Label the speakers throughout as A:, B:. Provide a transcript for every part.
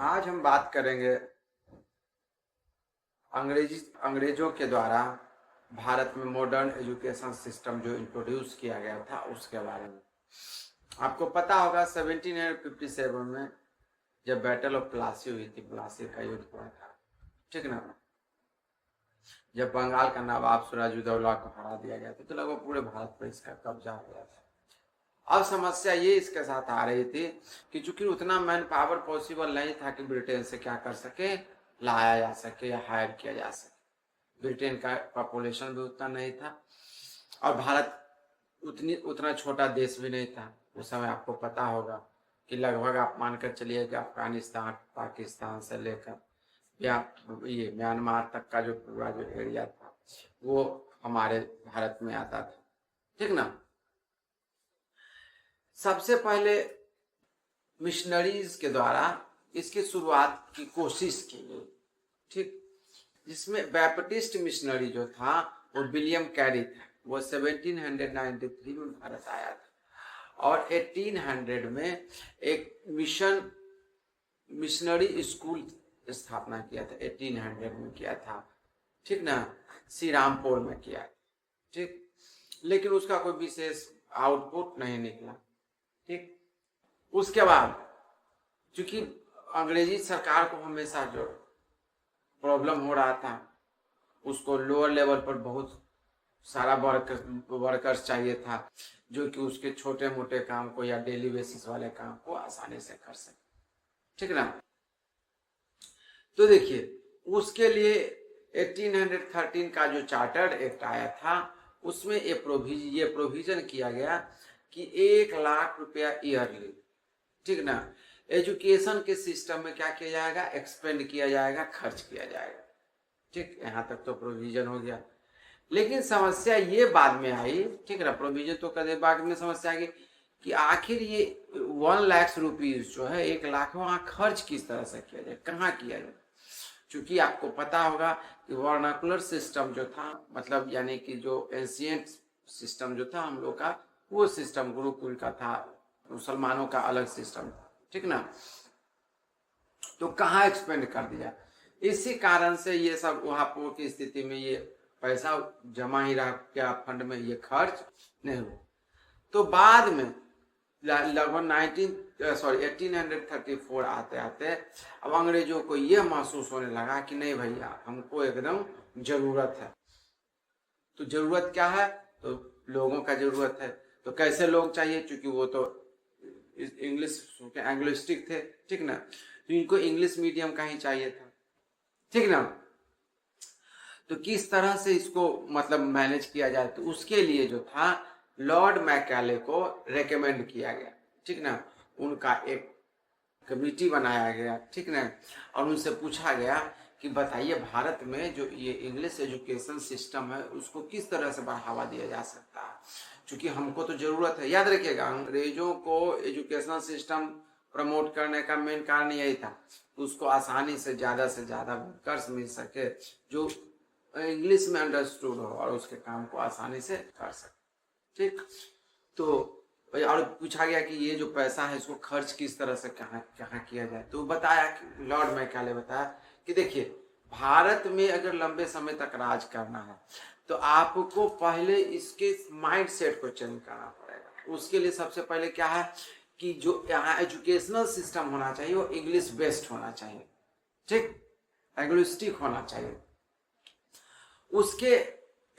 A: आज हम बात करेंगे अंग्रेजों के द्वारा भारत में मॉडर्न एजुकेशन सिस्टम जो इंट्रोड्यूस किया गया था उसके बारे में। आपको पता होगा 1757 में जब बैटल ऑफ प्लासी हुई थी, प्लासी का युद्ध हुआ था, ठीक ना। जब बंगाल का नवाब सिराजुद्दौला को हरा दिया गया था तो लगभग पूरे भारत पर इसका कब्जा हो गया था। अब समस्या ये इसके साथ आ रही थी कि चूंकि उतना मैन पावर पॉसिबल नहीं था कि ब्रिटेन से क्या कर सके, लाया जा सके या हायर किया जा सके। ब्रिटेन का पॉपुलेशन भी उतना नहीं था और भारत उतना छोटा देश भी नहीं था। उस समय आपको पता होगा कि लगभग आप मानकर चलिए कि अफगानिस्तान, पाकिस्तान से लेकर या ये म्यांमार तक का जो पूरा जो एरिया था वो हमारे भारत में आता था, ठीक ना। सबसे पहले मिशनरीज के द्वारा इसकी शुरुआत की कोशिश की गई, ठीक, जिसमें बैप्टिस्ट मिशनरी जो था वो विलियम कैरी था। वो 1793 में भारत आया था और 1800 में एक मिशनरी स्कूल स्थापना किया था। 1800 में किया था, ठीक ना, श्री रामपुर में किया, ठीक। लेकिन उसका कोई विशेष आउटपुट नहीं निकला, ठीक। उसके बाद चूंकि अंग्रेजी सरकार को हमेशा जो प्रॉब्लम हो रहा था, उसको लोअर लेवल पर बहुत सारा वर्कर्स चाहिए था जो कि उसके छोटे मोटे काम को या डेली बेसिस वाले काम को आसानी से कर सके, ठीक ना। तो देखिए उसके लिए 1813 का जो चार्टर एक्ट आया था उसमें ये प्रोविजन किया गया कि 1,00,000 रुपया ईयरली, ठीक ना, एजुकेशन के सिस्टम में क्या किया जाएगा, एक्सपेंड किया जाएगा, खर्च किया जाएगा, ठीक। यहाँ तक तो प्रोविजन हो गया। लेकिन समस्या ये बाद में आई, ठीक ना, प्रोविजन तो कदे बाद में समस्या आ गई कि आखिर ये 1,00,000 रुपीज जो है 1,00,000 वहाँ खर्च किस तरह से किया जाए, कहाँ किया जाए। चूंकि आपको पता होगा कि वर्नाकुलर सिस्टम जो था, मतलब यानी कि जो एंशिएंट सिस्टम जो था हम लोग का, वो सिस्टम गुरुकुल का था, मुसलमानों का अलग सिस्टम था, ठीक ना। तो कहाँ एक्सपेंड कर दिया, इसी कारण से ये सब वहां की स्थिति में ये पैसा जमा ही रहा, क्या फंड में ये खर्च नहीं हुआ। तो बाद में लगभग 1834 आते आते अब अंग्रेजों को यह महसूस होने लगा कि नहीं भैया, हमको एकदम जरूरत है। तो जरूरत क्या है, तो लोगों का जरूरत है। तो कैसे लोग चाहिए, क्योंकि वो तो इंग्लिश एंग्लिस्टिक थे, ठीक ना, तो इनको इंग्लिश मीडियम का ही चाहिए था, ठीक ना। तो किस तरह से इसको मतलब मैनेज किया जाए, तो उसके लिए जो था लॉर्ड मैकाले को रेकमेंड किया गया, ठीक ना। उनका एक कमेटी बनाया गया, ठीक ना, और उनसे पूछा गया कि बताइए भारत में जो ये इंग्लिश एजुकेशन सिस्टम है उसको किस तरह से बढ़ावा दिया जा सकता है, क्योंकि हमको तो जरूरत है। याद रखिएगा, अंग्रेजों को एजुकेशन सिस्टम प्रमोट करने का मेन कारण यही था, उसको आसानी से ज्यादा वर्कर्स मिल सके जो इंग्लिश में अंडरस्टूड हो और उसके काम को आसानी से कर सके, ठीक। तो और पूछा गया कि ये जो पैसा है इसको खर्च किस तरह से कहाँ किया जाए। तो बताया कि लॉर्ड मैकाले बताया कि देखिए, भारत में अगर लंबे समय तक राज करना है तो आपको पहले इसके माइंड सेट को चेंज करना पड़ेगा। उसके लिए सबसे पहले क्या है कि जो यहाँ एजुकेशनल सिस्टम होना चाहिए वो इंग्लिश बेस्ड होना चाहिए, ठीक, एंग्लिस्टिक होना चाहिए। उसके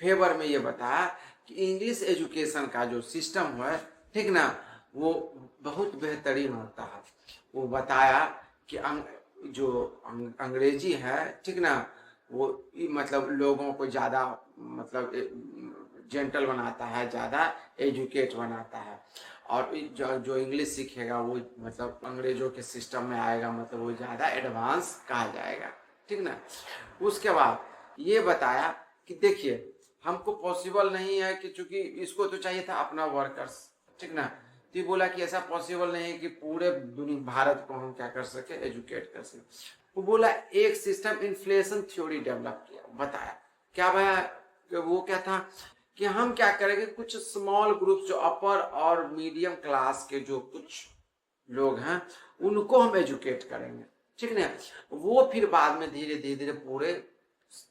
A: फेवर में ये बताया कि इंग्लिश एजुकेशन का जो सिस्टम है, ठीक ना, वो बहुत बेहतरीन होता है। वो बताया कि जो अंग्रेजी है, ठीक ना, वो मतलब लोगों को ज्यादा मतलब जेंटल बनाता है, ज्यादा एजुकेट बनाता है, और जो इंग्लिश सीखेगा वो मतलब अंग्रेजों के सिस्टम में आएगा, मतलब वो ज्यादा एडवांस कहा जाएगा, ठीक ना। उसके बाद ये बताया कि देखिए हमको पॉसिबल नहीं है कि चूंकि इसको तो चाहिए था अपना वर्कर्स, ठीक ना। तो ये बोला कि ऐसा पॉसिबल नहीं है कि पूरे दुनिया भारत को हम क्या कर सके, एजुकेट कर सके। वो बोला एक सिस्टम इन्फ्लेशन थ्योरी डेवलप किया, बताया क्या भाई, वो क्या था कि हम क्या करेंगे, कुछ स्मॉल ग्रुप जो अपर और मीडियम क्लास के जो कुछ लोग हैं उनको हम एजुकेट करेंगे, ठीक ना। वो फिर बाद में धीरे धीरे पूरे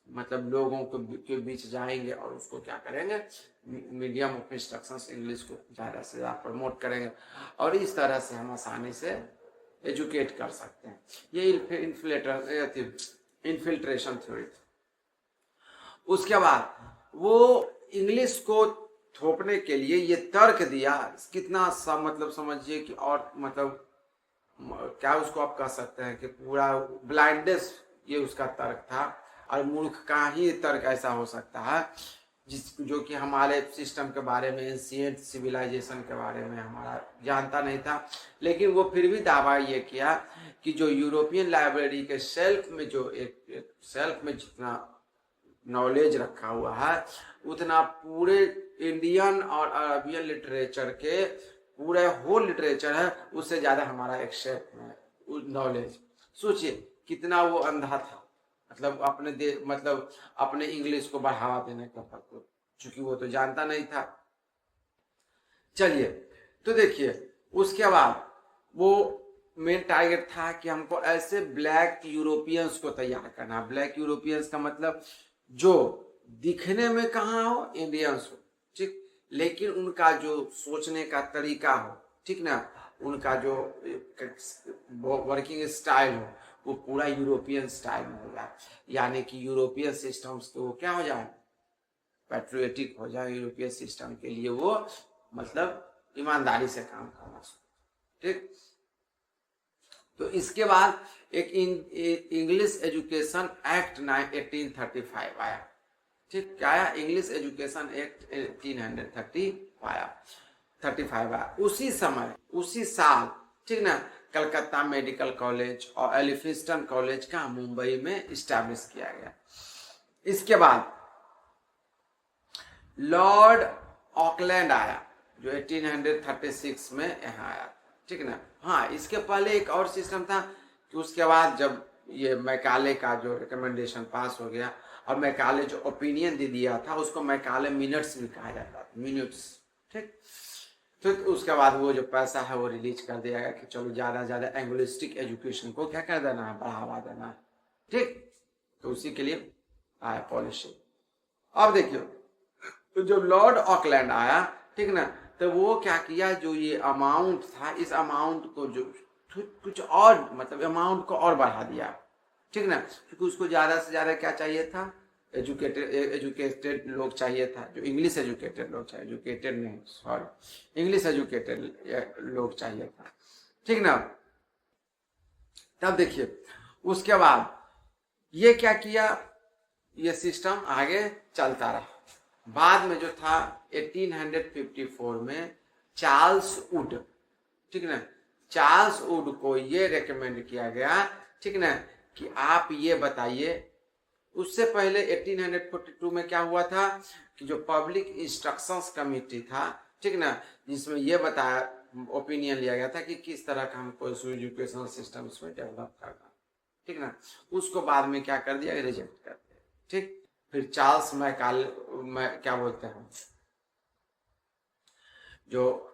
A: मतलब लोगों के बीच जाएंगे और उसको क्या करेंगे, मीडियम ऑफ इंस्ट्रक्शंस इंग्लिश को ज़्यादा से ज़्यादा प्रमोट करेंगे और इस तरह से हम आसानी से एजुकेट कर सकते हैं। ये इन्फिल्ट्रेशन थ्योरी। उसके बाद वो इंग्लिश को थोपने के लिए ये तर्क दिया, कितना सा मतलब समझिए कि, और मतलब क्या उसको आप कह सकते हैं कि पूरा ब्लाइंडनेस ये उसका तर्क था। और मूर्ख का ही तर्क ऐसा हो सकता है जो कि हमारे सिस्टम के बारे में, एंशिएंट सिविलाइजेशन के बारे में हमारा जानता नहीं था। लेकिन वो फिर भी दावा ये किया कि जो यूरोपियन लाइब्रेरी के शेल्फ में जो एक शेल्फ में जितना नॉलेज रखा हुआ है उतना पूरे इंडियन और अरबियन लिटरेचर के पूरे होल लिटरेचर है उससे ज्यादा हमारा एक शेल्फ में नॉलेज। सोचिए कितना वो अंधा था, मतलब अपने इंग्लिश को बढ़ावा देने का पक्का, चूंकि वो तो जानता नहीं था। चलिए तो देखिए उसके बाद वो मेन टारगेट था कि हमको ऐसे ब्लैक यूरोपियंस को तैयार करना। ब्लैक यूरोपियंस का मतलब जो दिखने में कहाँ हो, इंडियंस हो, ठीक, लेकिन उनका जो सोचने का तरीका हो, ठीक ना, उनका जो वर्किंग स्टाइल हो वो पूरा यूरोपियन स्टाइल में हो जाए, यानी कि यूरोपियन सिस्टम्स तो क्या हो जाए, पैट्रियोटिक हो जाए, यूरोपियन सिस्टम के लिए वो मतलब ईमानदारी से काम करना, ठीक। तो इसके बाद एक इंग्लिश एजुकेशन एक्ट 1835 आया, ठीक, क्या आया, इंग्लिश एजुकेशन एक्ट 1835 आया। उसी समय उसी साल, ठीक ना, कलकत्ता मेडिकल कॉलेज और एलिफिंस्टन कॉलेज का मुंबई में इस्टेब्लिश किया गया। इसके बाद लॉर्ड ऑकलैंड आया जो 1836 में यहाँ आया, ठीक ना। हाँ, इसके पहले एक और सिस्टम था कि उसके बाद जब ये मैकाले का जो रिकमेंडेशन पास हो गया और मैकाले जो ओपिनियन दे दिया था उसको मैकाले मिनट्स भी कहा जाता था, मिनट्स, ठीक। तो उसके बाद वो जो पैसा है वो रिलीज कर दिया गया कि चलो ज्यादा ज्यादा एंग्लिस्टिक एजुकेशन को क्या कर देना है, बढ़ावा देना है, ठीक। तो उसी के लिए आया पॉलिसी। अब देखियो तो जब लॉर्ड ऑकलैंड आया, ठीक ना, तो वो क्या किया, जो ये अमाउंट था इस अमाउंट को जो कुछ और मतलब अमाउंट को और बढ़ा दिया, ठीक ना, क्योंकि उसको ज्यादा से ज्यादा क्या चाहिए था, एजुकेटेड लोग चाहिए था, जो इंग्लिश एजुकेटेड लोग चाहिए, एजुकेटेड नहीं सॉरी इंग्लिश एजुकेटेड लोग चाहिए था, ठीक ना। तब देखिए उसके बाद ये क्या किया, ये सिस्टम आगे चलता रहा। बाद में जो था 1854 में चार्ल्स वुड, ठीक ना, चार्ल्स वुड को ये रेकमेंड किया गया, ठीक ना, कि आप ये बताइए। उससे पहले 1842 में क्या हुआ था कि जो पब्लिक इंस्ट्रक्शंस कमेटी था, ठीक ना, जिसमें ये बताया ओपिनियन लिया गया था कि किस तरह का हमको एजुकेशनल सिस्टम इसमें डेवलप करना, ठीक ना, उसको बाद में क्या कर दिया, रिजेक्ट कर दिया, ठीक। फिर चार्ल्स मैकाले क्या बोलते हैं, जो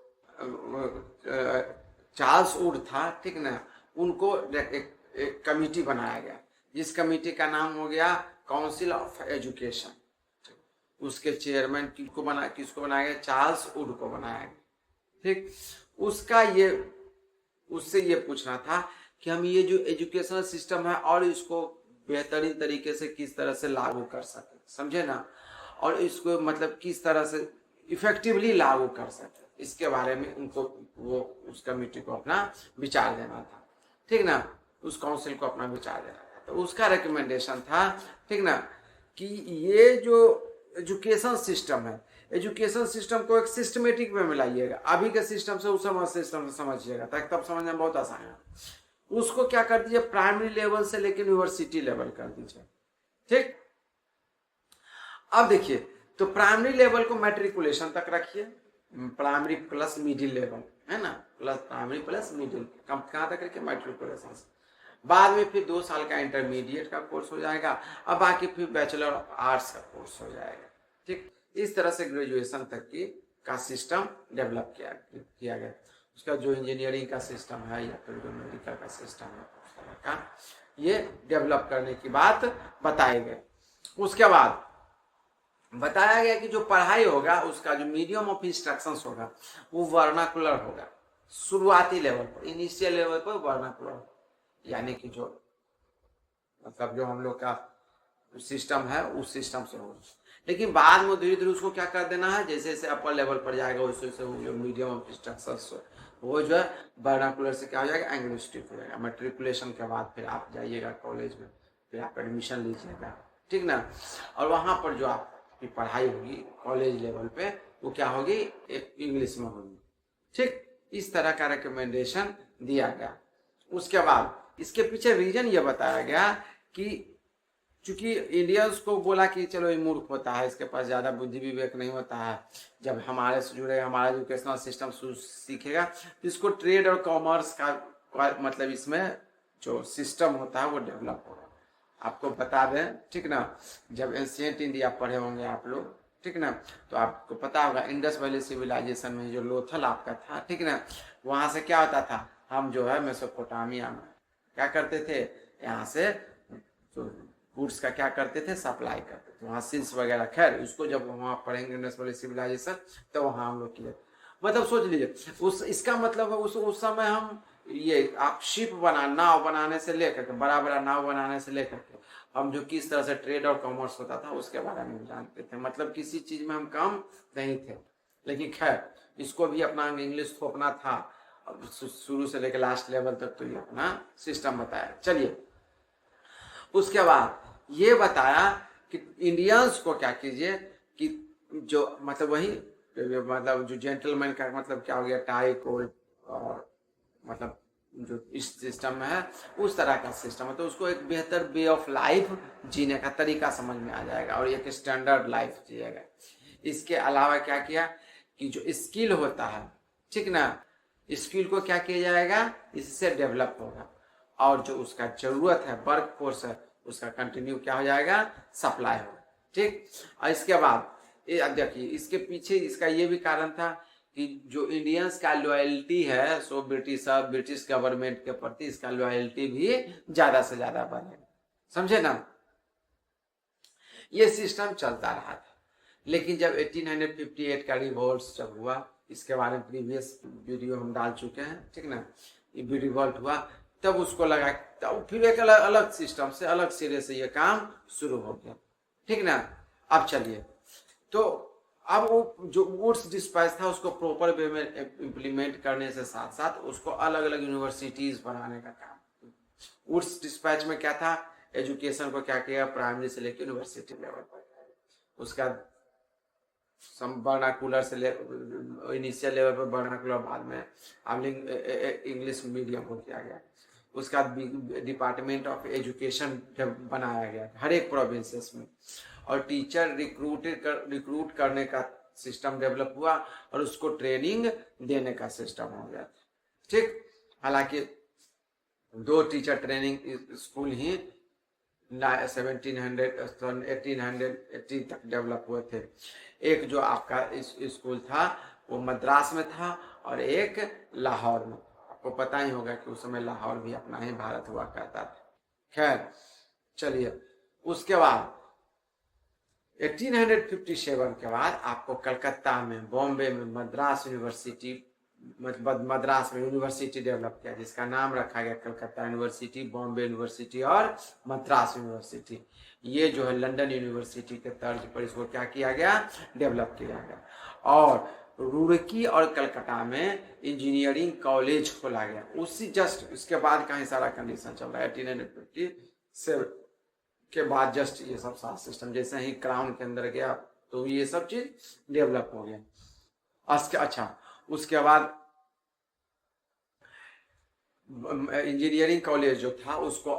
A: चार्ल्स वुड था, ठीक ना, उनको एक कमिटी बनाया गया जिस कमिटी का नाम हो गया काउंसिल ऑफ एजुकेशन। उसके चेयरमैन किसको बनाया गया, चार्ल्स वुड को बनाया गया, ठीक। उसका ये उससे ये पूछना था कि हम ये जो एजुकेशनल सिस्टम है और इसको बेहतरीन तरीके से किस तरह से लागू कर सके, समझे ना, और इसको मतलब किस तरह से इफेक्टिवली लागू कर सके, इसके बारे में उनको वो उस कमेटी को अपना विचार देना था, ठीक ना, उस काउंसिल को अपना विचार देना था। तो उसका रिकमेंडेशन था, ठीक ना, कि ये जो एजुकेशन सिस्टम है, एजुकेशन सिस्टम को एक सिस्टमेटिक वे में लाइएगा, अभी के सिस्टम से उस समय सिस्टम से समझिएगा ताकि तब समझने में बहुत आसान है। उसको क्या कर दीजिए, प्राइमरी लेवल से लेकर यूनिवर्सिटी लेवल कर दीजिए, ठीक। अब देखिए तो प्राइमरी लेवल को मैट्रिकुलेशन तक रखिए, प्राइमरी प्लस मिडिल लेवल है ना, प्लस प्राइमरी प्लस मिडिल कहाँ तक रखिए, मैट्रिकुलेशन से। बाद में फिर 2 साल का इंटरमीडिएट का कोर्स हो जाएगा, अब बाकी फिर बैचलर ऑफ आर्ट्स का कोर्स हो जाएगा, ठीक। इस तरह से ग्रेजुएशन तक की का सिस्टम डेवलप किया गया। उसका जो इंजीनियरिंग का सिस्टम है या फिर जो मेडिकल का सिस्टम है का ये डेवलप करने की बात बताई गई। उसके बाद बताया गया कि जो पढ़ाई होगा उसका जो मीडियम ऑफ इंस्ट्रक्शंस होगा वो वर्नाकुलर होगा। शुरुआती लेवल पर, इनिशियल लेवल पर वर्नाकुलर, यानी कि जो मतलब जो हम लोग का सिस्टम है उस सिस्टम से होगा। लेकिन बाद में धीरे धीरे उसको क्या कर देना है, जैसे जैसे अपर लेवल पर जाएगा वैसे वैसे वो जो मीडियम ऑफ इंस्ट्रक्शंस वो जो है वर्नाकुलर से क्या हो जाएगा, एंग्लिस्टिक हो जाएगा। मेट्रिकुलेशन के बाद फिर आप जाइएगा कॉलेज में, फिर आप एडमिशन लीजिएगा, ठीक ना। और वहाँ पर जो आपकी पढ़ाई होगी कॉलेज लेवल पे वो क्या होगी, एक इंग्लिश में होगी, ठीक। इस तरह का रिकमेंडेशन दिया गया। उसके बाद इसके पीछे रीजन ये बताया गया कि चूंकि इंडियंस को बोला कि चलो ये मूर्ख होता है, इसके पास ज्यादा बुद्धि विवेक नहीं होता है, जब हमारे से जुड़ेगा, हमारा एजुकेशनल सिस्टम सीखेगा तो इसको ट्रेड और कॉमर्स का मतलब इसमें जो सिस्टम होता है वो डेवलप होगा। आपको बता दें, ठीक ना, जब एंशिएंट इंडिया पढ़े होंगे आप लोग, ठीक ना, तो आपको पता होगा इंडस वैली सिविलाइजेशन में जो लोथल आपका था, ठीक ना, वहां से क्या होता था, हम जो है मेसोपोटामिया में क्या करते थे, यहाँ से तो गुड्स का क्या करते थे, सप्लाई करते थे वहाँ सिल्स वगैरह। खैर उसको जब वहाँ पढ़ेंगे इंडस वैली सिविलाइजेशन तो वहाँ हम लोग किए, मतलब सोच लीजिए उस इसका मतलब है उस समय हम ये आप शिप नाव बनाने से लेकर के, बड़ा बड़ा नाव बनाने से लेकर के हम जो किस तरह से ट्रेड और कॉमर्स होता था उसके बारे में जानते थे। मतलब किसी चीज में हम कम नहीं थे। लेकिन खैर इसको भी अपना इंग्लिश थोपना था, शुरू से लेकर लास्ट लेवल तक तो ये अपना सिस्टम बताया। चलिए उसके बाद ये बताया कि इंडियंस को क्या कीजिए कि जो मतलब वही मतलब जो जेंटलमैन का मतलब क्या हो गया, टाई कोट, और मतलब जो इस सिस्टम में है उस तरह का सिस्टम है, तो उसको एक बेहतर वे ऑफ लाइफ जीने का तरीका समझ में आ जाएगा और एक स्टैंडर्ड लाइफ जिएगा। इसके अलावा क्या किया कि जो स्किल होता है, ठीक ना, स्किल को क्या किया जाएगा, इससे डेवलप होगा, और जो उसका जरूरत है वर्क फोर्स है उसका कंटिन्यू क्या हो जाएगा, सप्लाई होगा, ठीक। और इसके बाद देखिए इसके पीछे इसका ये भी कारण था कि जो इंडियंस का लॉयल्टी है सो ब्रिटिश गवर्नमेंट के प्रति इसका लॉयल्टी भी ज्यादा से ज्यादा बढ़ेगा, समझे ना। ये सिस्टम चलता रहा था। लेकिन जब 1858 का रिवोल्ट जब हुआ, इसके बारे में प्रीवियस वीडियो हम डाल चुके हैं, ठीक ना, ये रिवोल्ट हुआ तब उसको लगा, तब फिर एक अलग सिस्टम से अलग सिरे से ये काम शुरू हो गया, ठीक ना। अब चलिए तो अब वो जो वुड्स डिस्पैच था उसको प्रॉपर वे में इम्प्लीमेंट करने से साथ साथ उसको अलग अलग यूनिवर्सिटीज बनाने का काम। वुड्स डिस्पैच में क्या था, एजुकेशन को क्या किया, प्राइमरी से लेकर यूनिवर्सिटी लेवल पर, उसका वर्नाकुलर से इनिशियल लेवल पर वर्नाकुलर, बाद में अब इंग्लिश मीडियम को किया गया। उसका डिपार्टमेंट ऑफ एजुकेशन बनाया गया हर एक प्रोविंसेस में, और टीचर रिक्रूट करने का सिस्टम डेवलप हुआ और उसको ट्रेनिंग देने का सिस्टम हो गया, ठीक। हालांकि 2 टीचर ट्रेनिंग स्कूल ही 1880 तक डेवलप हुए थे। एक जो आपका स्कूल था वो मद्रास में था और एक लाहौर में। आपको पता ही होगा कि उस समय लाहौर भी अपना ही भारत हुआ करता था। खैर चलिए उसके बाद 1857 के बाद आपको कलकत्ता में, बॉम्बे में मद्रास यूनिवर्सिटी डेवलप किया, जिसका नाम रखा गया कलकत्ता यूनिवर्सिटी, बॉम्बे यूनिवर्सिटी और मद्रास यूनिवर्सिटी। ये जो है लंदन यूनिवर्सिटी के तर्ज पर इसको क्या किया गया, डेवलप किया गया। और रुड़की और कलकत्ता में इंजीनियरिंग कॉलेज खोला गया। उसी जस्ट इसके बाद का ही सारा कंडीशन चल रहा है। 1857 के बाद जस्ट ये सब सारा सिस्टम जैसे ही क्राउन के अंदर गया तो ये सब चीज डेवलप हो गया। अच्छा उसके बाद इंजीनियरिंग कॉलेज जो था उसको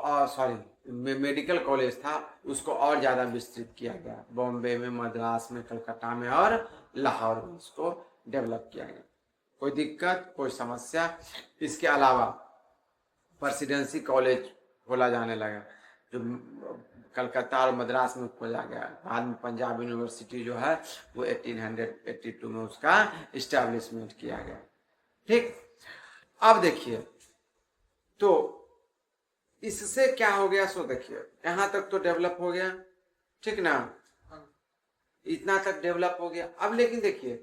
A: मेडिकल कॉलेज था उसको और ज्यादा विस्तृत किया गया। बॉम्बे में, मद्रास में, कलकत्ता में और लाहौर में इसको डेवलप किया गया। कोई दिक्कत, कोई समस्या। इसके अलावा प्रेसिडेंसी कॉलेज खोला जाने लगा जो कलकत्ता और मद्रास में खोला गया। बाद में पंजाब यूनिवर्सिटी जो है वो 1882 में उसका इस्टेब्लिशमेंट किया गया, ठीक। अब देखिए, तो इससे क्या हो गया, सो देखिए यहां तक तो डेवलप हो गया, ठीक ना, इतना तक डेवलप हो गया। अब लेकिन देखिए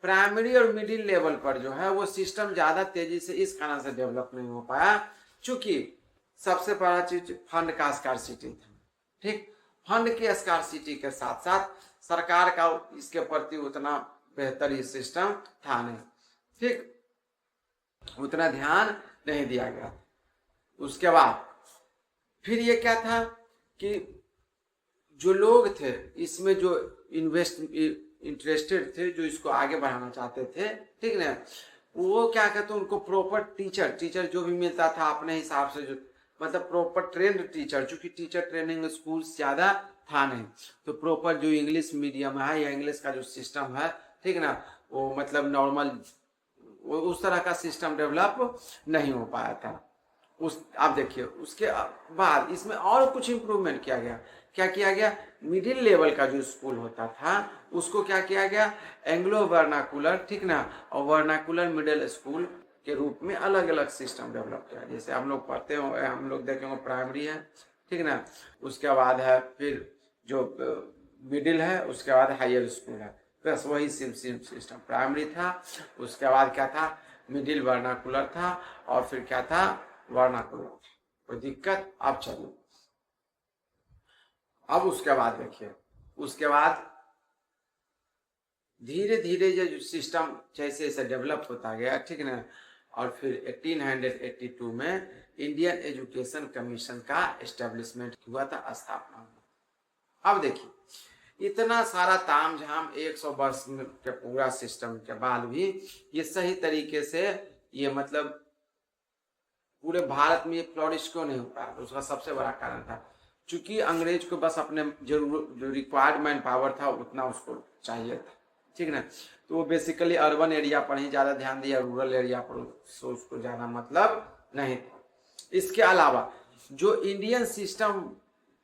A: प्राइमरी और मिडिल लेवल पर जो है वो सिस्टम ज्यादा तेजी से इस कारण से डेवलप नहीं हो पाया, चूंकि सबसे बड़ा चीज फंड का स्कार्सिटी था। ठीक, फंड की स्कार्सिटी के साथ साथ सरकार का इसके प्रति उतना बेहतर ये सिस्टम था नहीं, ठीक, उतना ध्यान नहीं दिया गया। उसके बाद फिर ये क्या था कि जो लोग थे इसमें, जो इंटरेस्टेड थे, जो इसको आगे बढ़ाना चाहते थे, ठीक ना, वो क्या कहते हैं, उनको प्रॉपर टीचर जो भी मिलता था अपने हिसाब से, जो मतलब प्रॉपर ट्रेंड टीचर, चूंकि टीचर ट्रेनिंग स्कूल ज्यादा था नहीं, तो प्रॉपर जो इंग्लिश मीडियम है या इंग्लिश का जो सिस्टम है, ठीक ना, वो मतलब नॉर्मल उस तरह का सिस्टम डेवलप नहीं हो पाया था। आप देखिए उसके बाद इसमें और कुछ इंप्रूवमेंट किया गया। क्या किया गया, मिडिल लेवल का जो स्कूल होता था उसको क्या किया गया, एंग्लो वर्नाकुलर, ठीक ना, और वर्नाकुलर मिडिल स्कूल के रूप में अलग अलग सिस्टम डेवलप किया। जैसे हम लोग पढ़ते हो, हम लोग देखेंगे प्राइमरी है, ठीक ना, उसके बाद है फिर जो मिडिल है, उसके बाद हायर स्कूल है, बस वही सेम सिस्टम। प्राइमरी था, उसके बाद क्या था, मिडिल वर्नाकुलर था, और फिर क्या था, वर्नाकुलर। कोई दिक्कत? अब चलिए, अब उसके बाद देखिए, उसके बाद धीरे धीरे जो सिस्टम जैसे जैसे डेवलप होता गया, ठीक ना, और फिर 1882 में इंडियन एजुकेशन कमीशन का एस्टेब्लिशमेंट हुआ था, स्थापना हुआ। अब देखिए इतना सारा तामझाम 100 वर्ष के पूरा सिस्टम के बाद भी ये सही तरीके से, ये मतलब पूरे भारत में ये फ्लोरिश क्यों नहीं हो पाया, तो उसका सबसे बड़ा कारण था चूंकि अंग्रेज को बस अपने जो रिक्वायर्ड मैन पावर था उतना उसको चाहिए था, ठीक ना, तो वो बेसिकली अर्बन एरिया पर ही ज्यादा ध्यान दिया, रूरल एरिया पर उसको ज्यादा मतलब नहीं था। इसके अलावा जो इंडियन सिस्टम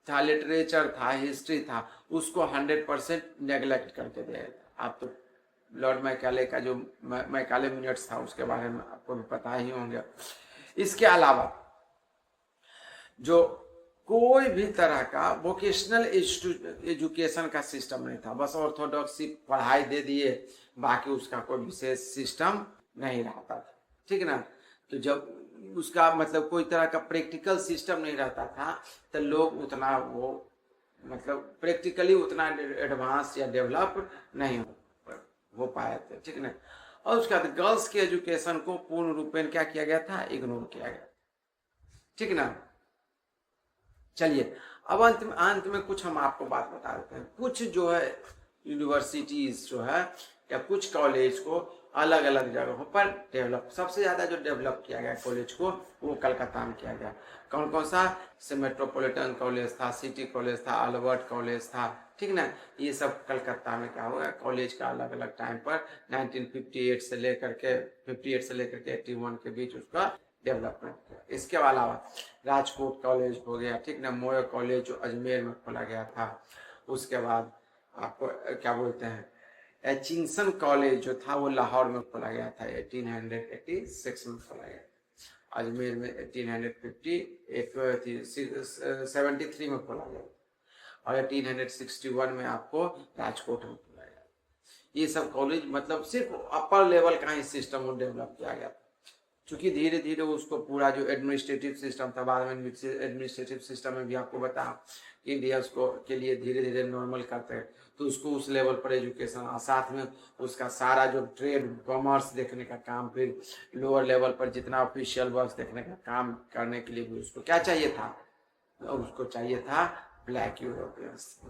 A: था, लिटरेचर था, हिस्ट्री था, उसको 100% नेग्लेक्ट करके दिया था। आप तो लॉर्ड मैकाले का जो मैकाले मिनट्स था उसके बारे में आपको भी पता ही होंगे। इसके अलावा जो कोई भी तरह का वोकेशनल एजुकेशन का सिस्टम नहीं था, बस ऑर्थोडॉक्सी पढ़ाई दे दिए, बाकी उसका कोई विशेष सिस्टम नहीं रहता था, ठीक ना। तो जब उसका मतलब कोई तरह का प्रैक्टिकल सिस्टम नहीं रहता था तो लोग उतना वो मतलब प्रैक्टिकली उतना एडवांस या डेवलप नहीं हो पाए थे, ठीक ना। और उसके बाद गर्ल्स के एजुकेशन को पूर्ण रूपेण क्या किया गया था, इग्नोर किया गया, ठीक ना। चलिए अब अंत में कुछ हम आपको बात बता देते हैं। कुछ जो है यूनिवर्सिटीज जो है या कुछ कॉलेज को अलग अलग जगहों पर डेवलप, सबसे ज्यादा जो डेवलप किया गया कॉलेज को वो कलकत्ता में किया गया। कौन कौन सा, से मेट्रोपॉलिटन कॉलेज था, सिटी कॉलेज था, अल्बर्ट कॉलेज था, ठीक ना। ये सब कलकत्ता में क्या हुआ, कॉलेज का अलग अलग टाइम पर 1958 से लेकर के 81 के बीच उसका डेवलपमेंट किया। इसके अलावा राजकोट कॉलेज हो गया, ठीक ना, मोयो कॉलेज जो अजमेर में खोला गया था। उसके बाद आपको क्या बोलते हैं, एचिंगसन कॉलेज जो था वो लाहौर में खोला गया था, 1886 में खोला गया। अजमेर में 1873 में खोला गया, और 1861 में आपको राजकोट में खोला गया। ये सब कॉलेज मतलब सिर्फ अपर लेवल का ही सिस्टम डेवलप किया गया था, चूंकि धीरे धीरे उसको पूरा जो एडमिनिस्ट्रेटिव सिस्टम था, बाद में एडमिनिस्ट्रेटिव सिस्टम में भी आपको बताया इंडिया उसको के लिए धीरे धीरे नॉर्मल करते हैं, तो उसको उस लेवल पर एजुकेशन और साथ में उसका सारा जो ट्रेड कॉमर्स देखने का काम, फिर लोअर लेवल पर जितना ऑफिशियल वर्क देखने का काम करने के लिए भी उसको क्या चाहिए था, और उसको चाहिए था ब्लैक यूरोपियंस,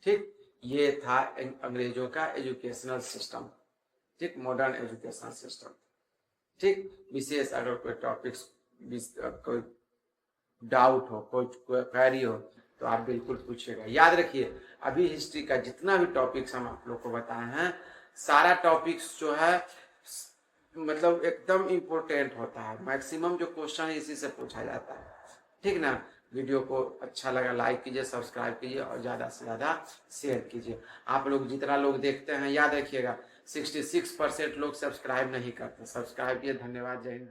A: ठीक। ये था अंग्रेजों का एजुकेशनल सिस्टम, ठीक, मॉडर्न एजुकेशनल सिस्टम, ठीक। विशेष अगर कोई टॉपिक्स कोई डाउट हो, कोई क्वेरी हो तो आप बिल्कुल पूछिएगा। याद रखिए अभी हिस्ट्री का जितना भी टॉपिक्स हम आप लोग को बताए हैं, सारा टॉपिक्स जो है मतलब एकदम इम्पोर्टेंट होता है, मैक्सिमम जो क्वेश्चन है इसी से पूछा जाता है, ठीक ना। वीडियो को अच्छा लगा लाइक कीजिए, सब्सक्राइब कीजिए और ज़्यादा से ज़्यादा शेयर कीजिए। आप लोग जितना लोग देखते हैं, याद रखिएगा 66% लोग सब्सक्राइब नहीं करते। सब्सक्राइब किए, धन्यवाद, जय हिंद।